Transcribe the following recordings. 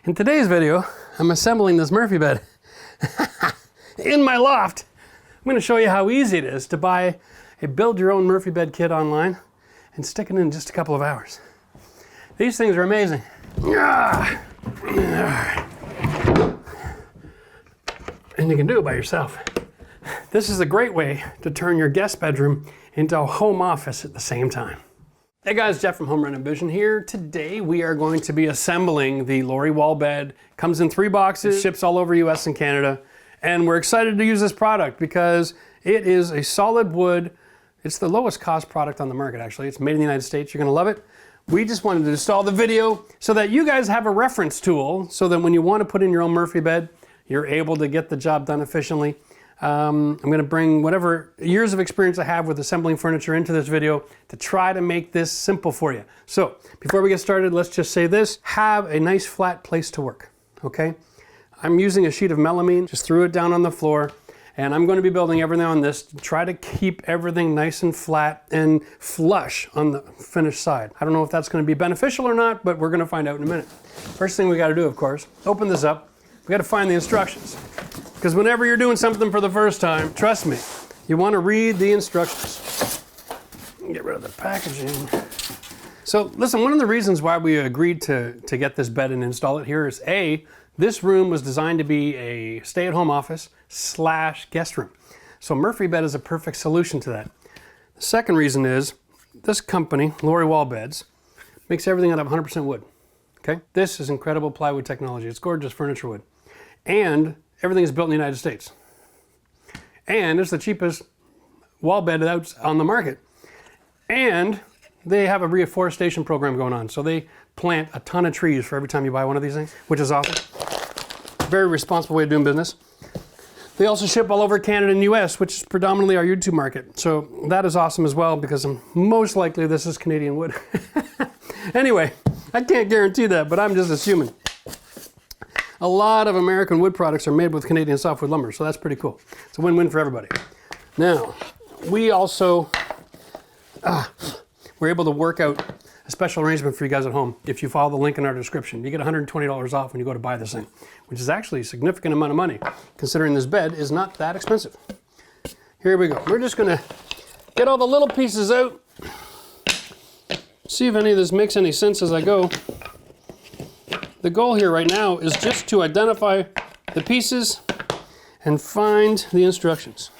In today's video, I'm assembling this Murphy bed in my loft. I'm going to show you how easy it is to buy a build your own Murphy bed kit online and stick it in just a couple of hours. These things are amazing. And you can do it by yourself. This is a great way to turn your guest bedroom into a home office at the same time. Hey guys, Jeff from Home Renovision here. Today we are going to be assembling the Lori wall bed. Comes in 3 boxes, ships all over US and Canada, and we're excited to use this product because it is a solid wood. It's the lowest cost product on the market actually. It's made in the United States. You're gonna love it. We just wanted to install the video so that you guys have a reference tool so that when you want to put in your own Murphy bed, you're able to get the job done efficiently. I'm going to bring whatever years of experience I have with assembling furniture into this video to try to make this simple for you. So before we get started, let's just say this: have a nice flat place to work, okay? I'm using a sheet of melamine, just threw it down on the floor, and I'm going to be building everything on this to try to keep everything nice and flat and flush on the finished side. I don't know if that's going to be beneficial or not, but we're going to find out in a minute. First thing we got to do, of course, open this up. We got to find the instructions. Because whenever you're doing something for the first time, trust me, you want to read the instructions. Get rid of the packaging. So listen, one of the reasons why we agreed to get this bed and install it here is A, this room was designed to be a stay-at-home office / guest room. So Murphy bed is a perfect solution to that. The second reason is this company, Lori Wall Beds, makes everything out of 100% wood. Okay? This is incredible plywood technology. It's gorgeous furniture wood. And everything is built in the United States. And it's the cheapest wall bed out on the market. And they have a reforestation program going on. So they plant a ton of trees for every time you buy one of these things, which is awesome. Very responsible way of doing business. They also ship all over Canada and US, which is predominantly our YouTube market. So that is awesome as well because most likely this is Canadian wood. Anyway, I can't guarantee that, but I'm just assuming. A lot of American wood products are made with Canadian softwood lumber, so that's pretty cool. It's a win-win for everybody. Now, we also were able to work out a special arrangement for you guys at home. If you follow the link in our description, you get $120 off when you go to buy this thing, which is actually a significant amount of money, considering this bed is not that expensive. Here we go. We're just gonna get all the little pieces out, see if any of this makes any sense as I go. The goal here right now is just to identify the pieces and find the instructions.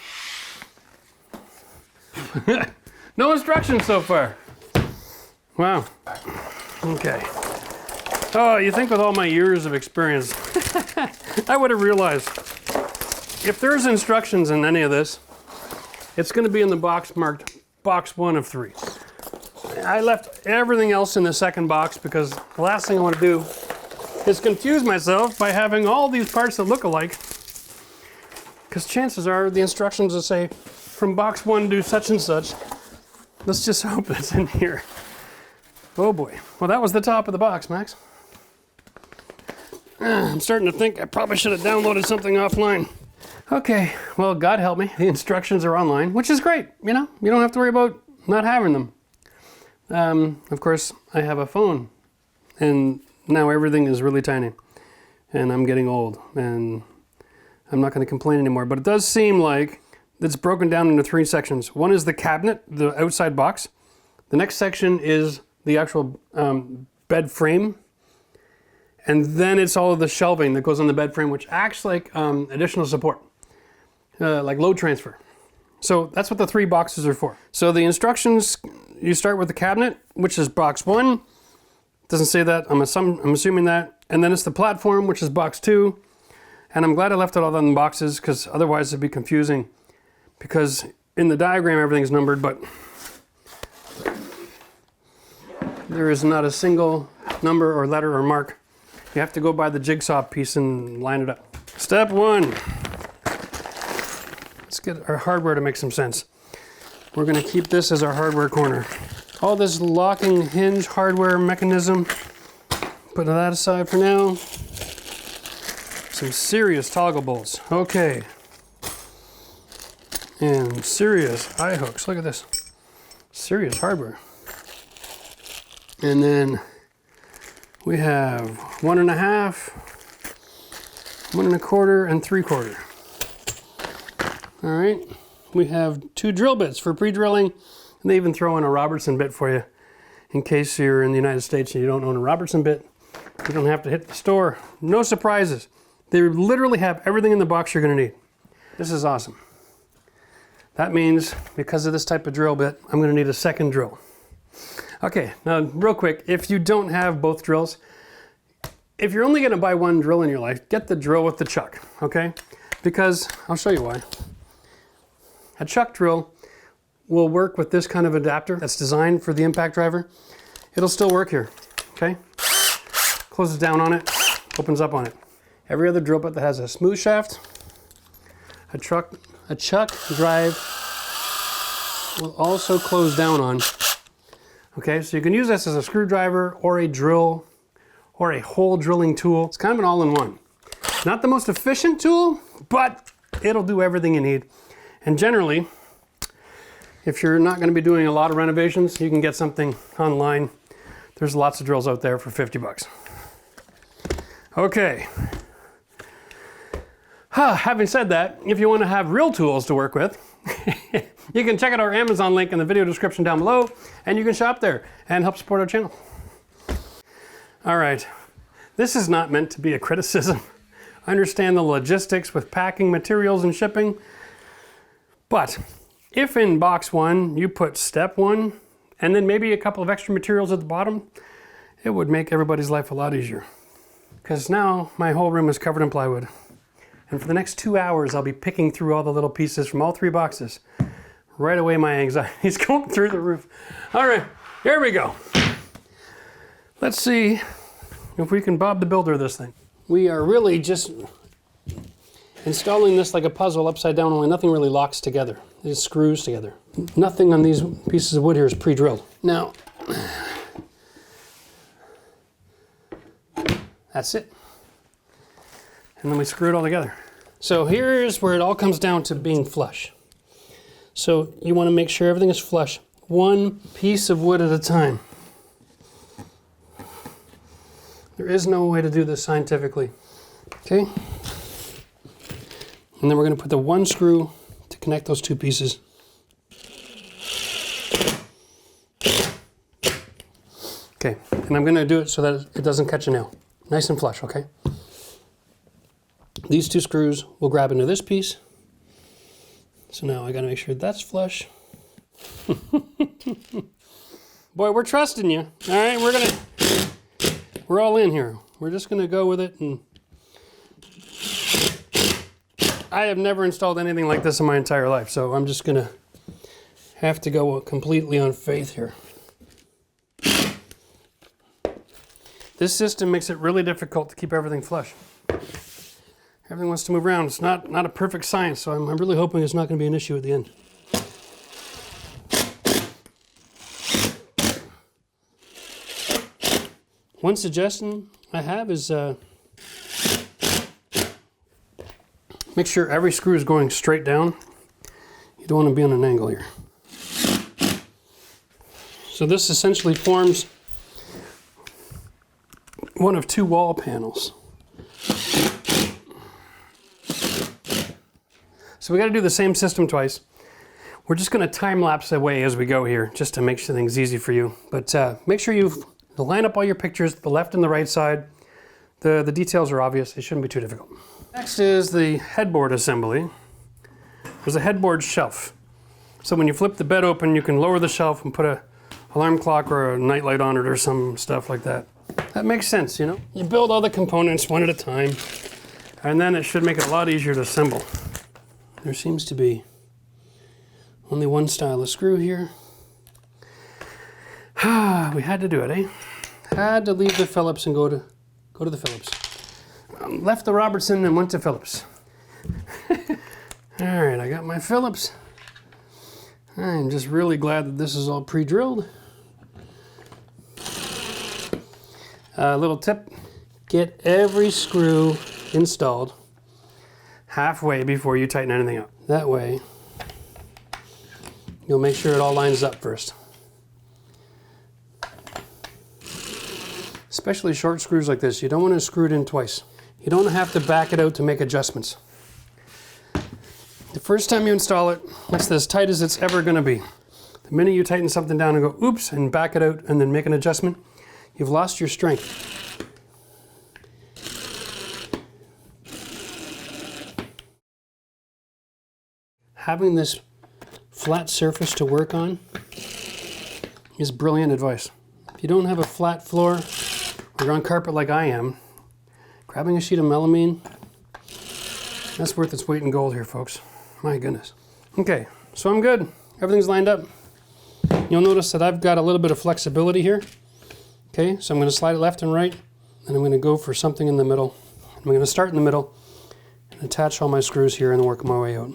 No instructions so far. Wow. Okay. Oh, you think with all my years of experience, I would have realized if there's instructions in any of this, it's going to be in the box marked box 1 of 3. I left everything else in the second box because the last thing I want to do is confuse myself by having all these parts that look alike, because chances are the instructions will say from box 1 do such and such. Let's just hope it's in here. Oh boy. Well, that was the top of the box, Max. I'm starting to think I probably should have downloaded something offline. Okay, well, God help me, the instructions are online, which is great. You know, you don't have to worry about not having them. Of course, I have a phone, and now everything is really tiny, and I'm getting old, and I'm not going to complain anymore, but it does seem like it's broken down into 3 sections. One is the cabinet, the outside box. The next section is the actual bed frame, and then it's all of the shelving that goes on the bed frame, which acts like additional support, like load transfer. So that's what the 3 boxes are for. So the instructions, you start with the cabinet, which is box 1. Doesn't say that, I'm assuming that. And then it's the platform, which is box 2. And I'm glad I left it all in boxes because otherwise it'd be confusing. Because in the diagram everything's numbered, but there is not a single number or letter or mark. You have to go by the jigsaw piece and line it up. Step 1. Let's get our hardware to make some sense. We're going to keep this as our hardware corner. All this locking hinge hardware mechanism, put that aside for now. Some serious toggle bolts. Okay. And serious eye hooks. Look at this. Serious hardware. And then We have 1.5, 1 1/4, and 3/4. All right, we have 2 drill bits for pre-drilling, and they even throw in a Robertson bit for you in case you're in the United States and you don't own a Robertson bit. You don't have to hit the store. No surprises. They literally have everything in the box you're gonna need. This is awesome. That means, because of this type of drill bit, I'm gonna need a second drill. Okay, now real quick, if you don't have both drills, if you're only gonna buy one drill in your life, get the drill with the chuck, okay? Because, I'll show you why. A chuck drill will work with this kind of adapter that's designed for the impact driver. It'll still work here, okay? Closes down on it, opens up on it. Every other drill bit that has a smooth shaft, a chuck drive will also close down on. Okay, so you can use this as a screwdriver or a drill or a hole drilling tool. It's kind of an all-in-one. Not the most efficient tool, but it'll do everything you need. And generally, if you're not going to be doing a lot of renovations, you can get something online. There's lots of drills out there for 50 bucks. Okay. Having said that, if you want to have real tools to work with, you can check out our Amazon link in the video description down below, and you can shop there and help support our channel. All right, this is not meant to be a criticism. I understand the logistics with packing materials and shipping, but if in box 1 you put step 1 and then maybe a couple of extra materials at the bottom, it would make everybody's life a lot easier. Because now my whole room is covered in plywood. And for the next 2 hours, I'll be picking through all the little pieces from all 3 boxes. Right away, my anxiety's going through the roof. All right, here we go. Let's see if we can Bob the Builder this thing. We are really just installing this like a puzzle upside down, only nothing really locks together. It just screws together. Nothing on these pieces of wood here is pre-drilled. Now, that's it. And then we screw it all together. So here's where it all comes down to being flush. So you want to make sure everything is flush, one piece of wood at a time. There is no way to do this scientifically. Okay? And then we're going to put the one screw to connect those 2 pieces. Okay, and I'm going to do it so that it doesn't catch a nail. Nice and flush, okay? These 2 screws will grab into this piece. So now I got to make sure that's flush. Boy, we're trusting you. All right, we're all in here. We're just going to go with it. And I have never installed anything like this in my entire life, so I'm just going to have to go completely on faith here. This system makes it really difficult to keep everything flush. Everything wants to move around. It's not a perfect science, so I'm really hoping it's not going to be an issue at the end. One suggestion I have is make sure every screw is going straight down. You don't want to be on an angle here. So this essentially forms one of 2 wall panels. So we got to do the same system twice. We're just going to time lapse away as we go here, just to make sure things easy for you. But make sure you line up all your pictures, the left and the right side. The details are obvious. It shouldn't be too difficult. Next is the headboard assembly. There's a headboard shelf. So when you flip the bed open, you can lower the shelf and put a alarm clock or a night light on it or some stuff like that. That makes sense, you know? You build all the components one at a time, and then it should make it a lot easier to assemble. There seems to be only one style of screw here. We had to do it, eh? Had to leave the Phillips and go to the Phillips. Left the Robertson and went to Phillips. All right, I got my Phillips. I'm just really glad that this is all pre-drilled. Little tip, get every screw installed halfway before you tighten anything up. That way, you'll make sure it all lines up first. Especially short screws like this, you don't want to screw it in twice. You don't have to back it out to make adjustments. The first time you install it, it's as tight as it's ever going to be. The minute you tighten something down and go, oops, and back it out and then make an adjustment, you've lost your strength. Having this flat surface to work on is brilliant advice. If you don't have a flat floor, or you're on carpet like I am, grabbing a sheet of melamine, that's worth its weight in gold here, folks. My goodness. Okay, so I'm good. Everything's lined up. You'll notice that I've got a little bit of flexibility here. Okay, so I'm going to slide it left and right, and I'm going to go for something in the middle. I'm going to start in the middle and attach all my screws here and work my way out.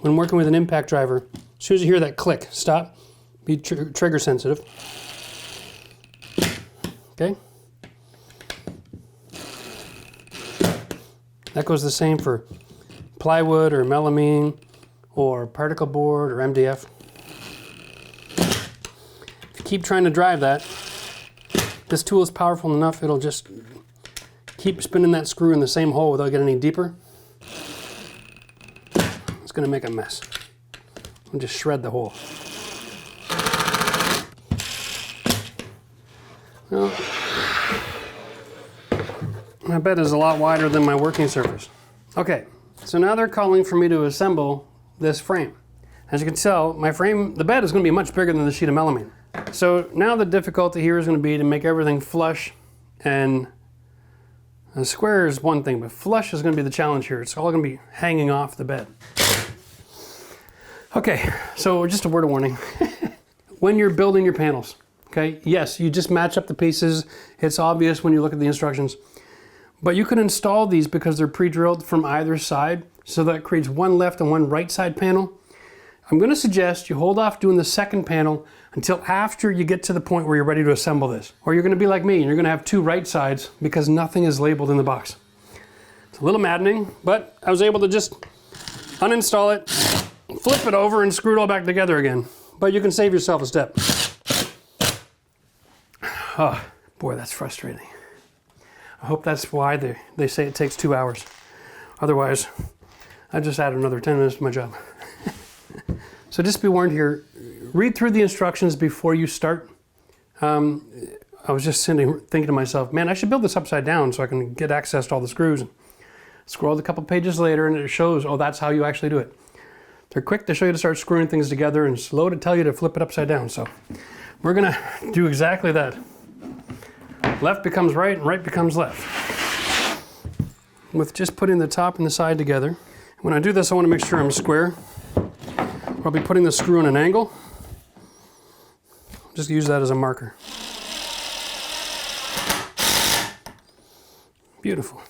When working with an impact driver, as soon as you hear that click, stop, be trigger sensitive. Okay? That goes the same for plywood or melamine or particle board or MDF. If you keep trying to drive that, this tool is powerful enough, it'll just keep spinning that screw in the same hole without getting any deeper. It's going to make a mess. And just shred the hole. Well, my bed is a lot wider than my working surface. Okay, so now they're calling for me to assemble this frame. As you can tell, my frame, the bed is going to be much bigger than the sheet of melamine. So now the difficulty here is going to be to make everything flush, and a square is one thing, but flush is going to be the challenge here. It's all going to be hanging off the bed. Okay, so just a word of warning. When you're building your panels, okay, yes, you just match up the pieces. It's obvious when you look at the instructions. But you can install these because they're pre-drilled from either side, so that creates one left and one right side panel. I'm going to suggest you hold off doing the second panel until after you get to the point where you're ready to assemble this. Or you're going to be like me and you're going to have two right sides because nothing is labeled in the box. It's a little maddening, but I was able to just uninstall it, flip it over, and screw it all back together again. But you can save yourself a step. Oh, boy, that's frustrating. I hope that's why they say it takes 2 hours. Otherwise, I just add another 10 minutes to my job. So just be warned here, read through the instructions before you start. I was just thinking to myself, man, I should build this upside down so I can get access to all the screws. Scrolled a couple pages later and it shows, oh, that's how you actually do it. They're quick to show you to start screwing things together and slow to tell you to flip it upside down. So we're gonna do exactly that. Left becomes right and right becomes left. With just putting the top and the side together. When I do this, I want to make sure I'm square. I'll be putting the screw in an angle. Just use that as a marker. Beautiful.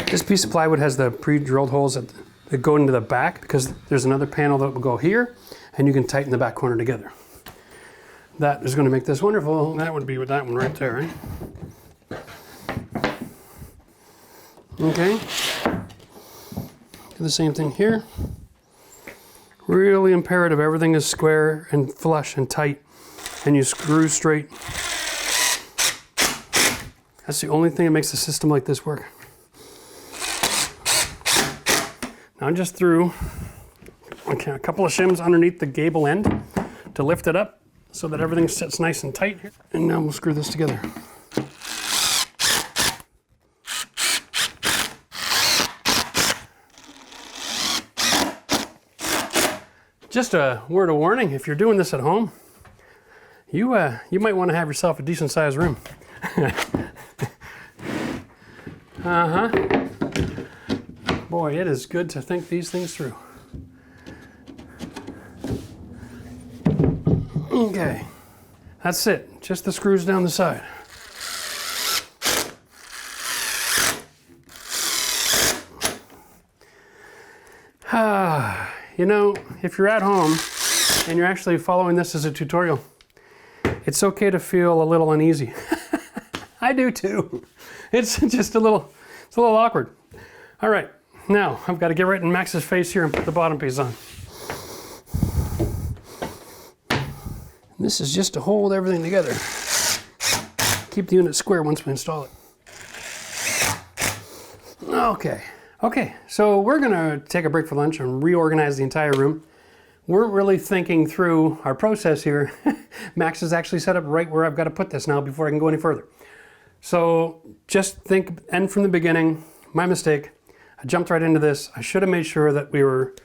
This piece of plywood has the pre-drilled holes that go into the back because there's another panel that will go here and you can tighten the back corner together. That is going to make this wonderful. That would be with that one right there, right? Okay. Do the same thing here. Really imperative, everything is square and flush and tight, and you screw straight. That's the only thing that makes a system like this work. Now I just threw a couple of shims underneath the gable end to lift it up so that everything sits nice and tight here. And now we'll screw this together. Just a word of warning, if you're doing this at home, you might want to have yourself a decent sized room. Boy, it is good to think these things through. Okay, that's it. Just the screws down the side. You know, if you're at home and you're actually following this as a tutorial, it's okay to feel a little uneasy. I do too. It's just a little awkward. All right, Now, I've got to get right in Max's face here and put the bottom piece on. This is just to hold everything together. Keep the unit square once we install it. Okay, so we're gonna take a break for lunch and reorganize the entire room. We're really thinking through our process here. Max is actually set up right where I've got to put this now before I can go any further. So just think, end from the beginning. My mistake. I jumped right into this. I should have made sure that we were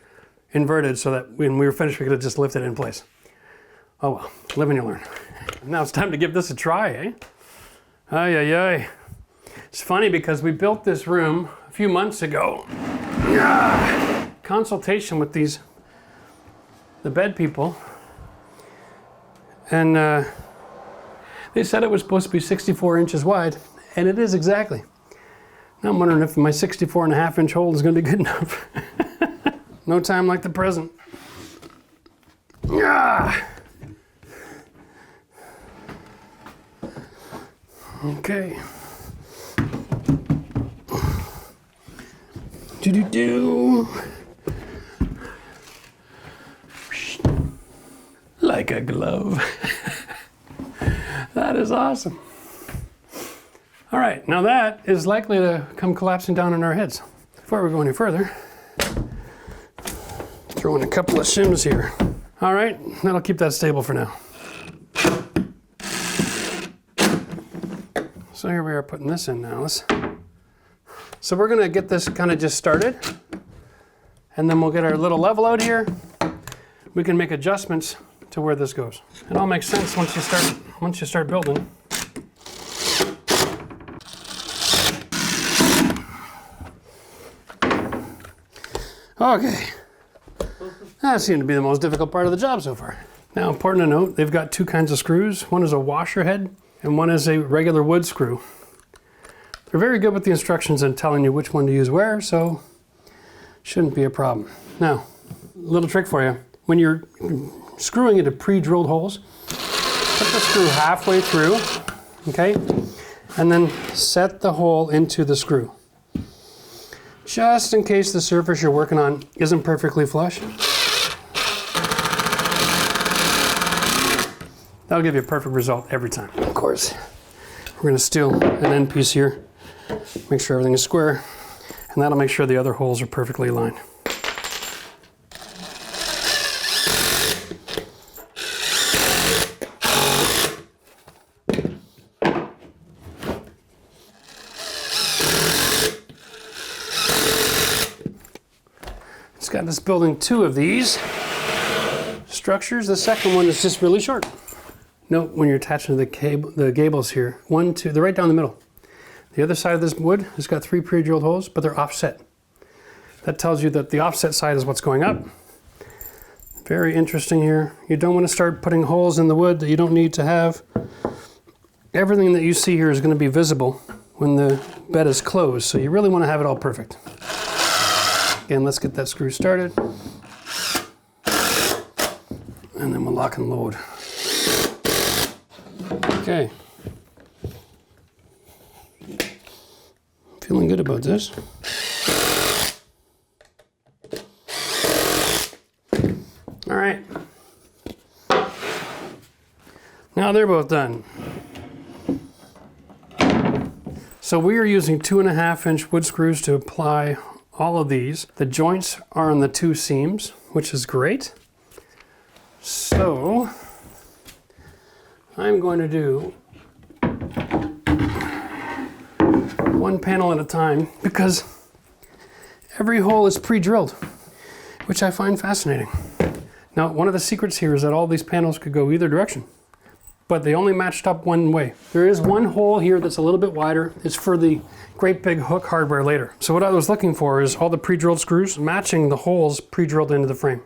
inverted so that when we were finished, we could have just lifted it in place. Oh well, live and you learn. Now it's time to give this a try, eh? Ay, ay, ay. It's funny because we built this room a few months ago. Consultation with the bed people, and they said it was supposed to be 64 inches wide, and it is exactly. Now I'm wondering if my 64.5-inch hole is going to be good enough. No time like the present. Okay. Do-do-do. Like a glove. That is awesome. All right, now that is likely to come collapsing down on our heads. Before we go any further, throw in a couple of shims here. All right, that'll keep that stable for now. So here we are putting this in now. So we're gonna get this kind of just started, and then we'll get our little level out here. We can make adjustments to where this goes. It all makes sense once you start building. Okay, that seemed to be the most difficult part of the job so far. Now, important to note, they've got two kinds of screws. One is a washer head, and one is a regular wood screw. They're very good with the instructions and telling you which one to use where, so shouldn't be a problem. Now, a little trick for you. When you're screwing into pre-drilled holes, put the screw halfway through, okay? And then set the hole into the screw. Just in case the surface you're working on isn't perfectly flush. That'll give you a perfect result every time. Of course, we're gonna steal an end piece here, make sure everything is square, and that'll make sure the other holes are perfectly aligned. Got this building two of these structures. The second one is just really short. Note when you're attaching the gables here, one, two, they're right down the middle. The other side of this wood has got 3 pre-drilled holes, but they're offset. That tells you that the offset side is what's going up. Very interesting here. You don't want to start putting holes in the wood that you don't need to have. Everything that you see here is going to be visible when the bed is closed, so you really want to have it all perfect. Again, let's get that screw started. And then we'll lock and load. Okay. Feeling good about this. All right. Now they're both done. So we are using 2.5-inch wood screws to apply all of these. The joints are on the 2 seams, which is great. So I'm going to do one panel at a time because every hole is pre-drilled, which I find fascinating. Now, one of the secrets here is that all these panels could go either direction, but they only matched up one way. There is one hole here that's a little bit wider. It's for the great big hook hardware later. So what I was looking for is all the pre-drilled screws matching the holes pre-drilled into the frame.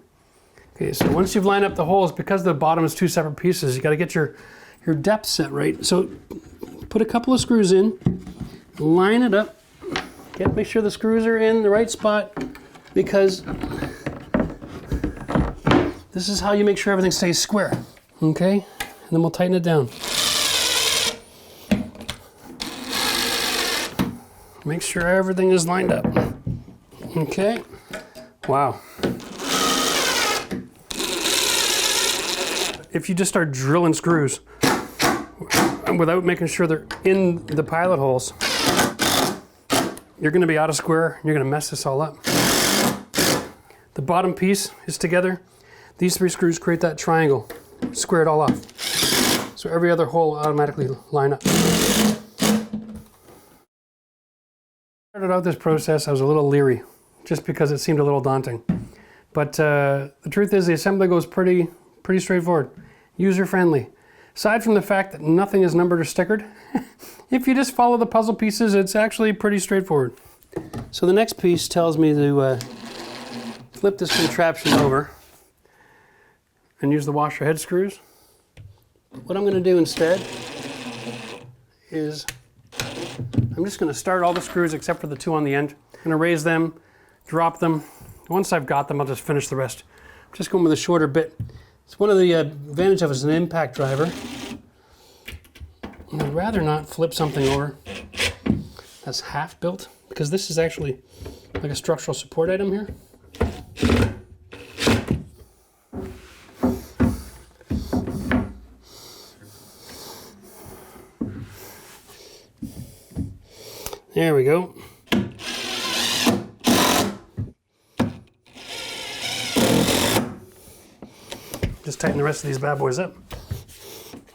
Okay, so once you've lined up the holes, because the bottom is 2 separate pieces, you got to get your depth set right. So put a couple of screws in, line it up, make sure the screws are in the right spot, because this is how you make sure everything stays square. Okay, and then we'll tighten it down. Make sure everything is lined up. Okay, wow. If you just start drilling screws without making sure they're in the pilot holes, you're gonna be out of square, and you're gonna mess this all up. The bottom piece is together. These 3 screws create that triangle, square it all off. So every other hole will automatically line up. Started out this process, I was a little leery, just because it seemed a little daunting. But the truth is the assembly goes pretty straightforward, user-friendly. Aside from the fact that nothing is numbered or stickered, if you just follow the puzzle pieces, it's actually pretty straightforward. So the next piece tells me to flip this contraption over and use the washer head screws. What I'm going to do instead is I'm just going to start all the screws except for the 2 on the end. I'm going to raise them, drop them. Once I've got them, I'll just finish the rest. I'm just going with a shorter bit. It's one of the advantage of it is an impact driver. And I'd rather not flip something over that's half built, because this is actually like a structural support item here. There we go. Just tighten the rest of these bad boys up.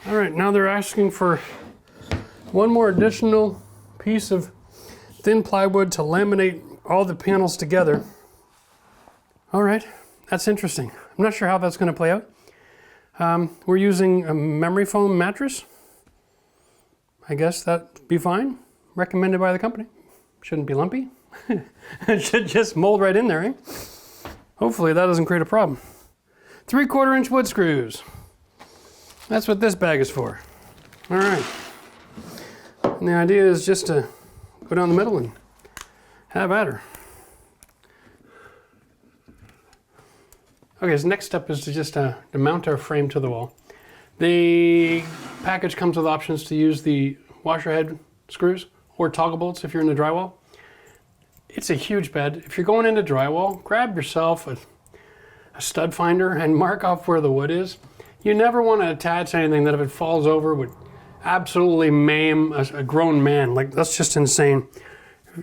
All right, now they're asking for one more additional piece of thin plywood to laminate all the panels together. All right, that's interesting. I'm not sure how that's going to play out. We're using a memory foam mattress. I guess that'd be fine. Recommended by the company. Shouldn't be lumpy. It should just mold right in there, eh? Hopefully that doesn't create a problem. 3/4 inch wood screws. That's what this bag is for. All right. And the idea is just to go down the middle and have at her. Okay, so next step is to just to mount our frame to the wall. The package comes with options to use the washer head screws or toggle bolts if you're in the drywall. It's a huge bed. If you're going into drywall, grab yourself a stud finder and mark off where the wood is. You never want to attach anything that if it falls over would absolutely maim a grown man. Like, that's just insane.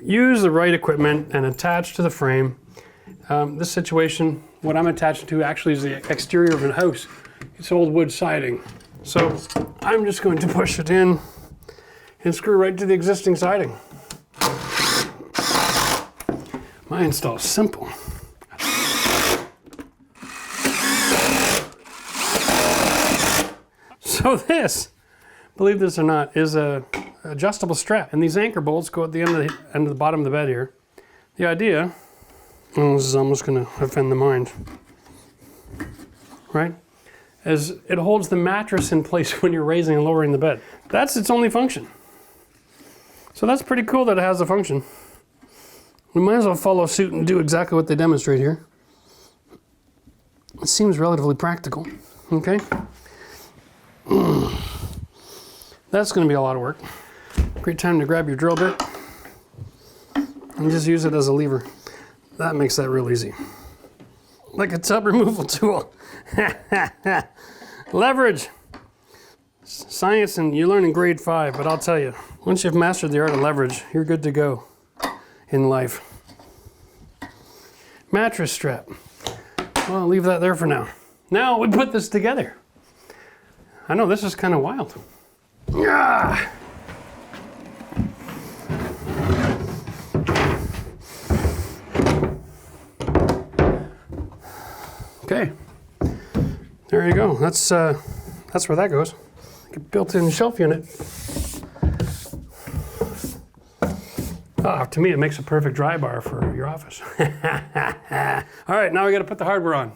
Use the right equipment and attach to the frame. This situation, what I'm attaching to actually is the exterior of a house. It's old wood siding. So I'm just going to push it in and screw right to the existing siding. My install is simple. So this, believe this or not, is a adjustable strap, and these anchor bolts go at the end of the bottom of the bed here. The idea, oh, this is almost going to offend the mind, right? As it holds the mattress in place when you're raising and lowering the bed. That's its only function. So that's pretty cool that it has a function. We might as well follow suit and do exactly what they demonstrate here. It seems relatively practical, okay? That's going to be a lot of work. Great time to grab your drill bit and just use it as a lever. That makes that real easy. Like a tub removal tool. Leverage. Science, and you learn in grade 5, but I'll tell you, once you've mastered the art of leverage, you're good to go in life. Mattress strap. Well, I'll leave that there for now. Now we put this together. I know this is kind of wild. Yeah. Okay, there you go. That's where that goes. Like a built-in shelf unit. To me, it makes a perfect dry bar for your office. All right, now we got to put the hardware on.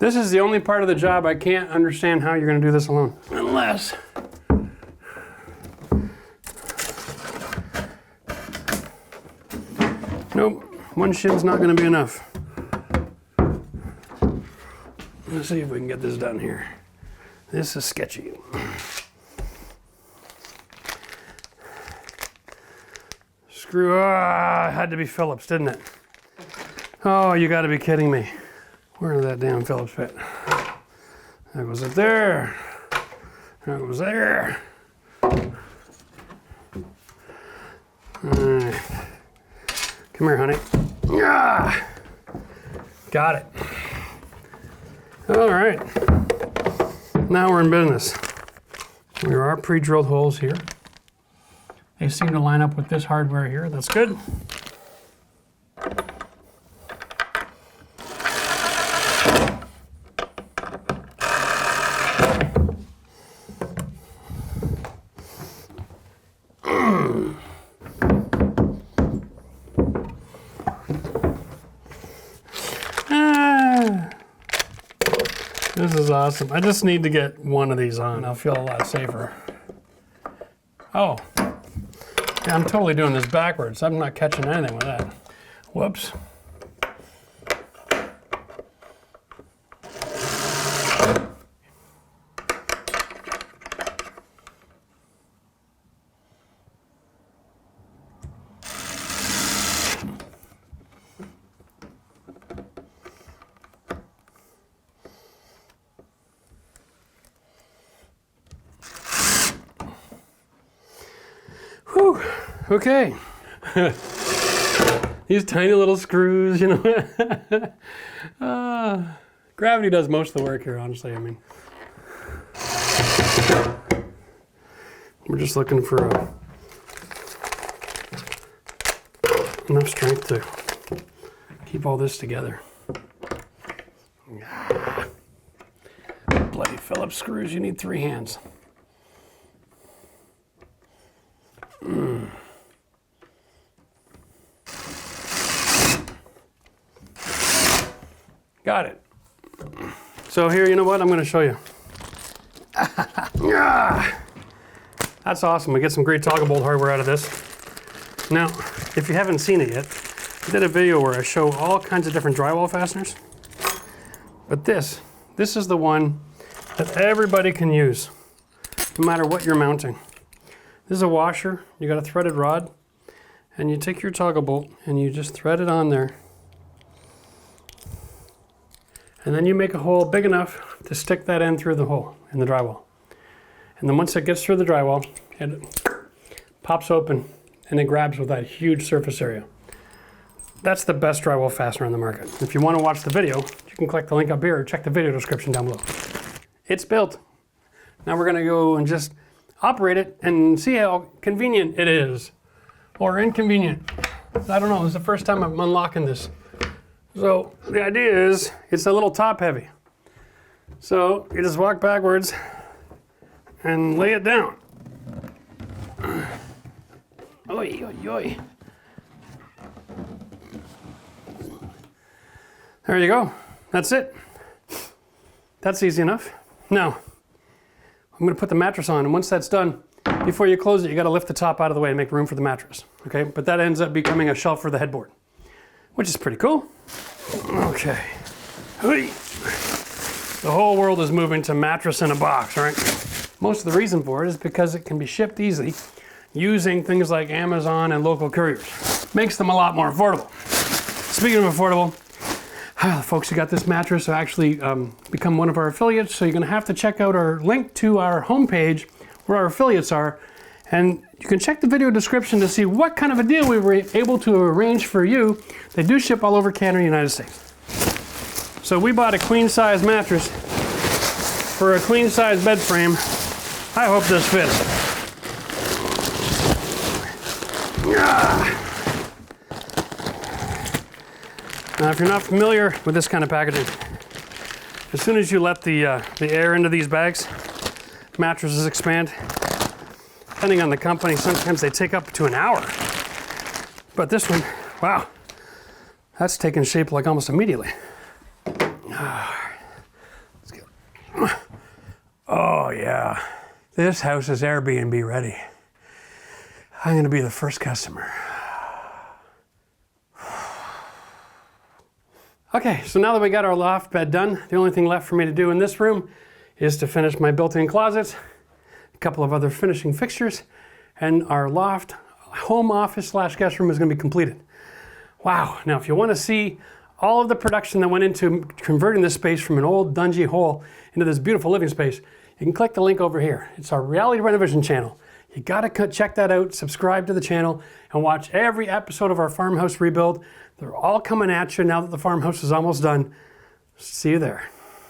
This is the only part of the job I can't understand how you're going to do this alone. Unless... Nope, one shim's not going to be enough. Let's see if we can get this done here. This is sketchy. Screw, it had to be Phillips, didn't it? Oh, you gotta be kidding me. Where did that damn Phillips fit? That was it there. That was there. Come here, honey. Yeah. Got it. All right. Now we're in business. There are pre-drilled holes here. They seem to line up with this hardware here. That's good. This is awesome. I just need to get one of these on. I'll feel a lot safer. Oh, yeah, I'm totally doing this backwards. I'm not catching anything with that. Whoops. Whew, okay. These tiny little screws, you know. Gravity does most of the work here, honestly. I mean, we're just looking for enough strength to keep all this together. Bloody Phillips screws, you need 3 hands. Got it. So here, you know what? I'm going to show you. That's awesome. We get some great toggle bolt hardware out of this. Now, if you haven't seen it yet, I did a video where I show all kinds of different drywall fasteners. But this is the one that everybody can use, no matter what you're mounting. This is a washer. You got a threaded rod, and you take your toggle bolt and you just thread it on there. And then you make a hole big enough to stick that end through the hole in the drywall. And then once it gets through the drywall, it pops open and it grabs with that huge surface area. That's the best drywall fastener on the market. If you want to watch the video, you can click the link up here or check the video description down below. It's built. Now we're going to go and just operate it and see how convenient it is. Or inconvenient. I don't know, this is the first time I'm unlocking this. So the idea is, it's a little top heavy. So you just walk backwards and lay it down. Oi, oi, oi. There you go. That's it. That's easy enough. Now, I'm going to put the mattress on, and once that's done, before you close it, you got to lift the top out of the way to make room for the mattress. Okay, but that ends up becoming a shelf for the headboard, which is pretty cool. Okay. The whole world is moving to mattress in a box, right? Most of the reason for it is because it can be shipped easily using things like Amazon and local couriers. Makes them a lot more affordable. Speaking of affordable, the folks who got this mattress have actually become one of our affiliates, so you're going to have to check out our link to our homepage where our affiliates are, and you can check the video description to see what kind of a deal we were able to arrange for you. They do ship all over Canada and the United States. So we bought a queen size mattress for a queen size bed frame. I hope this fits. Now if you're not familiar with this kind of packaging, as soon as you let the air into these bags, mattresses expand. Depending on the company, sometimes they take up to an hour. But this one, wow, that's taking shape like almost immediately. Let's go. Oh yeah, this house is Airbnb ready. I'm gonna be the first customer. Okay, so now that we got our loft bed done, the only thing left for me to do in this room is to finish my built-in closets, a couple of other finishing fixtures, and our loft home office / guest room is going to be completed. Wow. Now, if you want to see all of the production that went into converting this space from an old dungy hole into this beautiful living space, you can click the link over here. It's our Reality Renovision channel. You gotta check that out, subscribe to the channel, and watch every episode of our farmhouse rebuild. They're all coming at you now that the farmhouse is almost done. See you there.